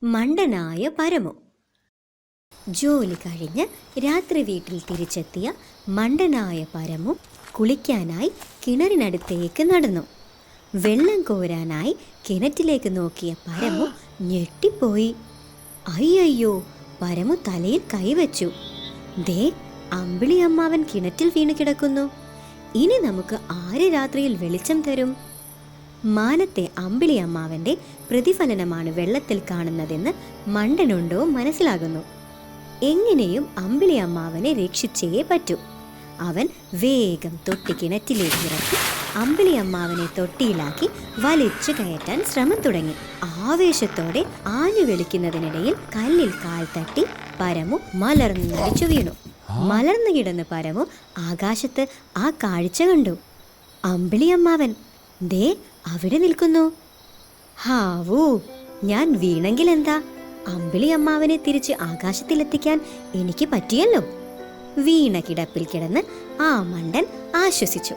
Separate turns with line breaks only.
മണ്ടനായ പരമു. ജോലി കഴിഞ്ഞ് രാത്രി വീട്ടിൽ തിരിച്ചെത്തിയ മണ്ടനായ പരമു കുളിക്കാനായി കിണറിനടുത്തേക്ക് നടന്നു. വെള്ളം കോരാനായി കിണറ്റിലേക്ക് നോക്കിയ പരമു ഞെട്ടിപ്പോയി. അയ്യോ! പരമു തലയിൽ കൈവച്ചു. ദേ, അമ്പിളി അമ്മാവൻ കിണറ്റിൽ വീണ് കിടക്കുന്നു. ഇനി നമുക്ക് ആര് രാത്രിയിൽ വെളിച്ചം തരും? മാനത്തെ അമ്പിളി അമ്മാവന്റെ പ്രതിഫലനമാണ് വെള്ളത്തിൽ കാണുന്നതെന്ന് മണ്ടനുണ്ടോ മനസ്സിലാകുന്നു. എങ്ങനെയും അമ്പിളി അമ്മാവനെ രക്ഷിച്ചേ പറ്റൂ. അവൻ വേഗം തൊട്ടി കിണറ്റിലേക്ക് ഇറക്കി അമ്പിളി അമ്മാവനെ തൊട്ടിയിലാക്കി വലിച്ചു കയറ്റാൻ ശ്രമം തുടങ്ങി. ആവേശത്തോടെ ആഞ്ഞു വിളിക്കുന്നതിനിടയിൽ കല്ലിൽ കാൽ തട്ടി പരമു മലർന്നടിച്ചു വീണു. മലർന്നു കിടന്ന് പരമു ആകാശത്ത് ആ കാഴ്ച കണ്ടു. അമ്പിളി അമ്മാവൻ ദേ അവിടെ നിൽക്കുന്നു. ഹാവൂ, ഞാൻ വീണെങ്കിൽ എന്താ? അമ്പിളി അമ്മാവനെ തിരിച്ച് ആകാശത്തിലെത്തിക്കാൻ എനിക്ക് പറ്റിയല്ലോ. വീണ കിടപ്പിൽ കിടന്ന് ആ മണ്ടൻ ആശ്വസിച്ചു.